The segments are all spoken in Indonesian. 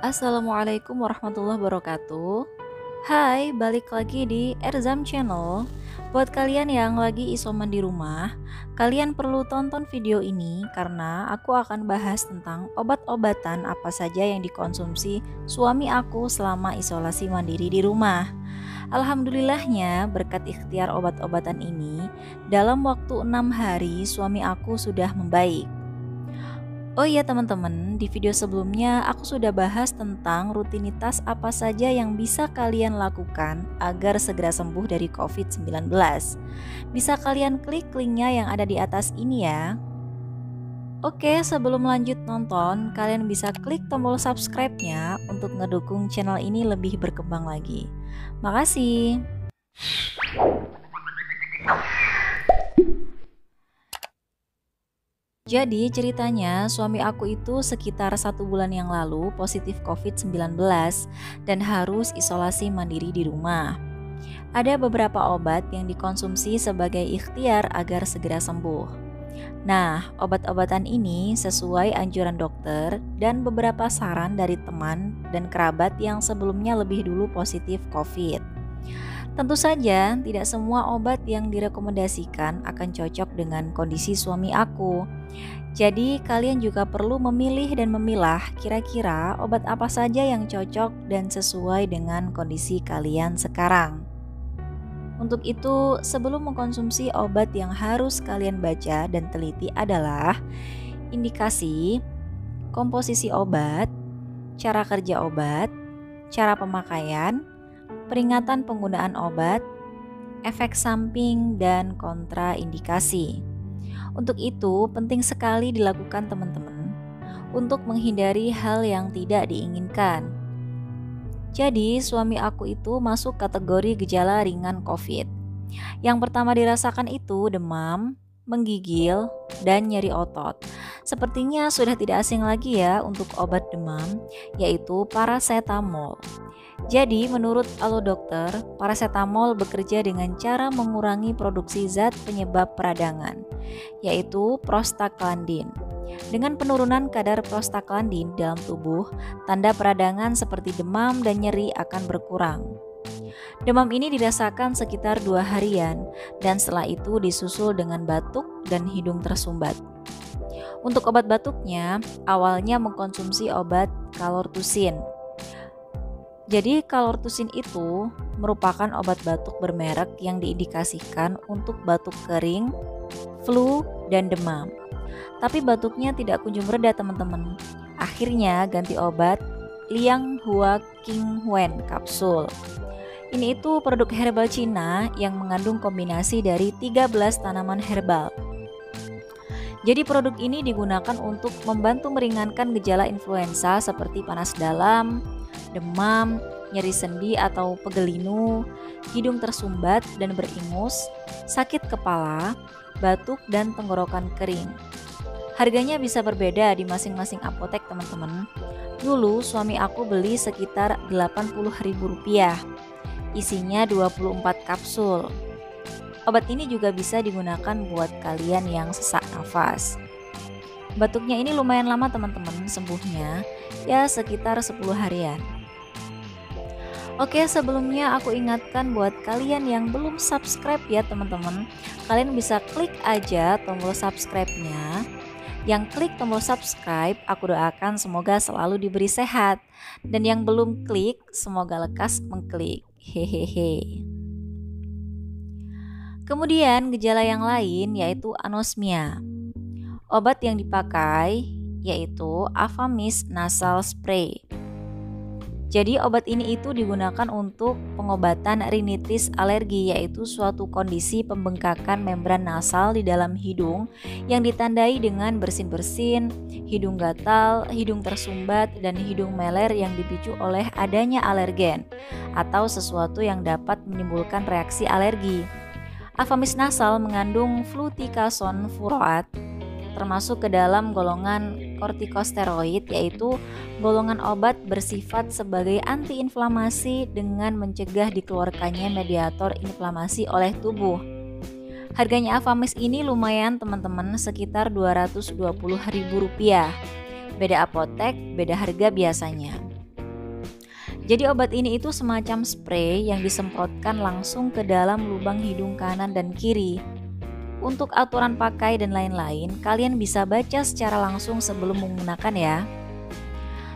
Assalamualaikum warahmatullahi wabarakatuh. Hai, balik lagi di Erzam Channel. Buat kalian yang lagi isoman di rumah, kalian perlu tonton video ini karena aku akan bahas tentang obat-obatan apa saja yang dikonsumsi suami aku selama isolasi mandiri di rumah. Alhamdulillahnya, berkat ikhtiar obat-obatan ini, dalam waktu 6 hari suami aku sudah membaik. Oh iya teman-teman, di video sebelumnya aku sudah bahas tentang rutinitas apa saja yang bisa kalian lakukan agar segera sembuh dari COVID-19. Bisa kalian klik linknya yang ada di atas ini ya. Oke, sebelum lanjut nonton, kalian bisa klik tombol subscribe-nya untuk ngedukung channel ini lebih berkembang lagi. Makasih. Jadi ceritanya suami aku itu sekitar 1 bulan yang lalu positif COVID-19 dan harus isolasi mandiri di rumah. Ada beberapa obat yang dikonsumsi sebagai ikhtiar agar segera sembuh. Nah, obat-obatan ini sesuai anjuran dokter dan beberapa saran dari teman dan kerabat yang sebelumnya lebih dulu positif COVID. Tentu saja, tidak semua obat yang direkomendasikan akan cocok dengan kondisi suami aku. Jadi, kalian juga perlu memilih dan memilah kira-kira obat apa saja yang cocok dan sesuai dengan kondisi kalian sekarang. Untuk itu, sebelum mengkonsumsi obat yang harus kalian baca dan teliti adalah indikasi, komposisi obat, cara kerja obat, cara pemakaian, peringatan penggunaan obat, efek samping, dan kontraindikasi. Untuk itu, penting sekali dilakukan teman-teman untuk menghindari hal yang tidak diinginkan. Jadi, suami aku itu masuk kategori gejala ringan COVID. Yang pertama dirasakan itu demam, menggigil, dan nyeri otot. Sepertinya sudah tidak asing lagi ya untuk obat demam, yaitu paracetamol. Jadi, menurut alo dokter, paracetamol bekerja dengan cara mengurangi produksi zat penyebab peradangan, yaitu prostaglandin. Dengan penurunan kadar prostaglandin dalam tubuh, tanda peradangan seperti demam dan nyeri akan berkurang. Demam ini dirasakan sekitar 2 harian, dan setelah itu disusul dengan batuk dan hidung tersumbat. Untuk obat batuknya, awalnya mengkonsumsi obat Calortusin. Jadi Calortusin itu merupakan obat batuk bermerek yang diindikasikan untuk batuk kering, flu, dan demam. Tapi batuknya tidak kunjung reda teman-teman. Akhirnya ganti obat Liang Hua King Wen kapsul. Ini itu produk herbal Cina yang mengandung kombinasi dari 13 tanaman herbal. Jadi produk ini digunakan untuk membantu meringankan gejala influenza seperti panas dalam, demam, nyeri sendi atau pegelinu, hidung tersumbat dan beringus, sakit kepala, batuk, dan tenggorokan kering. Harganya bisa berbeda di masing-masing apotek teman-teman. Dulu suami aku beli sekitar Rp80.000. Isinya 24 kapsul. Obat ini juga bisa digunakan buat kalian yang sesak nafas. Batuknya ini lumayan lama teman-teman sembuhnya, ya sekitar 10 harian. Oke, sebelumnya aku ingatkan buat kalian yang belum subscribe ya teman-teman, kalian bisa klik aja tombol subscribe-nya. Yang klik tombol subscribe, aku doakan semoga selalu diberi sehat. Dan yang belum klik, semoga lekas mengklik. Hehehe. Kemudian gejala yang lain yaitu anosmia. Obat yang dipakai yaitu Avamys nasal spray. Jadi obat ini itu digunakan untuk pengobatan rinitis alergi, yaitu suatu kondisi pembengkakan membran nasal di dalam hidung yang ditandai dengan bersin-bersin, hidung gatal, hidung tersumbat, dan hidung meler yang dipicu oleh adanya alergen atau sesuatu yang dapat menimbulkan reaksi alergi. Avamys nasal mengandung fluticasone furoat termasuk ke dalam golongan kortikosteroid, yaitu golongan obat bersifat sebagai antiinflamasi dengan mencegah dikeluarkannya mediator inflamasi oleh tubuh. Harganya Avamys ini lumayan teman-teman, sekitar Rp220.000. Beda apotek, beda harga biasanya. Jadi obat ini itu semacam spray yang disemprotkan langsung ke dalam lubang hidung kanan dan kiri. Untuk aturan pakai dan lain-lain, kalian bisa baca secara langsung sebelum menggunakan ya.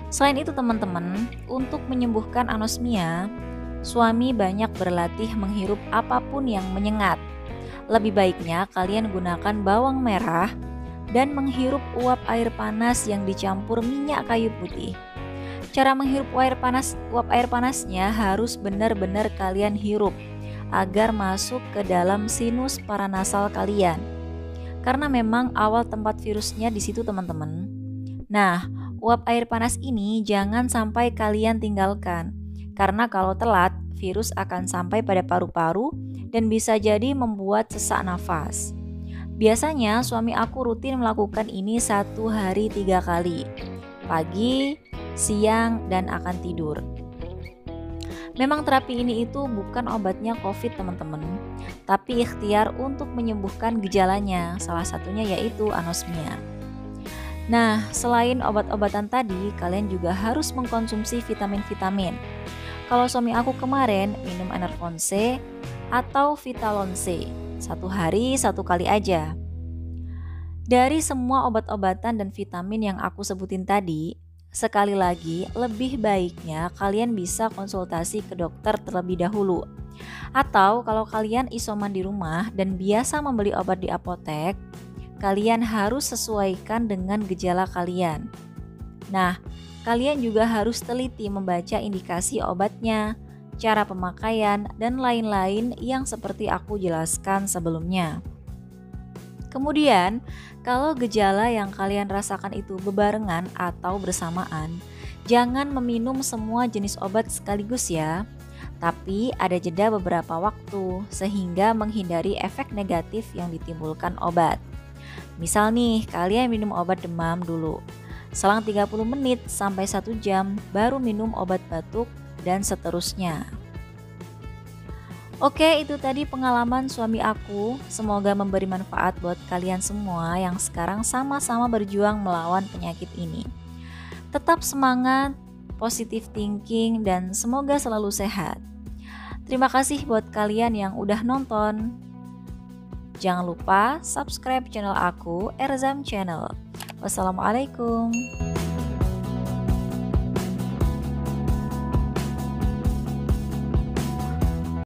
Selain itu teman-teman, untuk menyembuhkan anosmia, suami banyak berlatih menghirup apapun yang menyengat. Lebih baiknya kalian gunakan bawang merah dan menghirup uap air panas yang dicampur minyak kayu putih. Cara menghirup uap air panasnya harus benar-benar kalian hirup agar masuk ke dalam sinus paranasal kalian. Karena memang awal tempat virusnya di situ teman-teman. Nah, uap air panas ini jangan sampai kalian tinggalkan. Karena kalau telat, virus akan sampai pada paru-paru dan bisa jadi membuat sesak nafas. Biasanya suami aku rutin melakukan ini 1 hari 3 kali. Pagi, siang, dan akan tidur. Memang terapi ini itu bukan obatnya COVID teman-teman, tapi ikhtiar untuk menyembuhkan gejalanya, salah satunya yaitu anosmia. Nah, selain obat-obatan tadi, kalian juga harus mengkonsumsi vitamin-vitamin. Kalau suami aku kemarin minum Enervon C atau Vitalon C, 1 hari 1 kali aja. Dari semua obat-obatan dan vitamin yang aku sebutin tadi, sekali lagi, lebih baiknya kalian bisa konsultasi ke dokter terlebih dahulu. Atau kalau kalian isoman di rumah dan biasa membeli obat di apotek, kalian harus sesuaikan dengan gejala kalian. Nah, kalian juga harus teliti membaca indikasi obatnya, cara pemakaian, dan lain-lain yang seperti aku jelaskan sebelumnya. Kemudian, kalau gejala yang kalian rasakan itu bebarengan atau bersamaan, jangan meminum semua jenis obat sekaligus ya. Tapi ada jeda beberapa waktu sehingga menghindari efek negatif yang ditimbulkan obat. Misal nih, kalian minum obat demam dulu. Selang 30 menit sampai 1 jam baru minum obat batuk dan seterusnya. Oke, itu tadi pengalaman suami aku. Semoga memberi manfaat buat kalian semua yang sekarang sama-sama berjuang melawan penyakit ini. Tetap semangat, positive thinking, dan semoga selalu sehat. Terima kasih buat kalian yang udah nonton. Jangan lupa subscribe channel aku, Erzam Channel. Wassalamualaikum.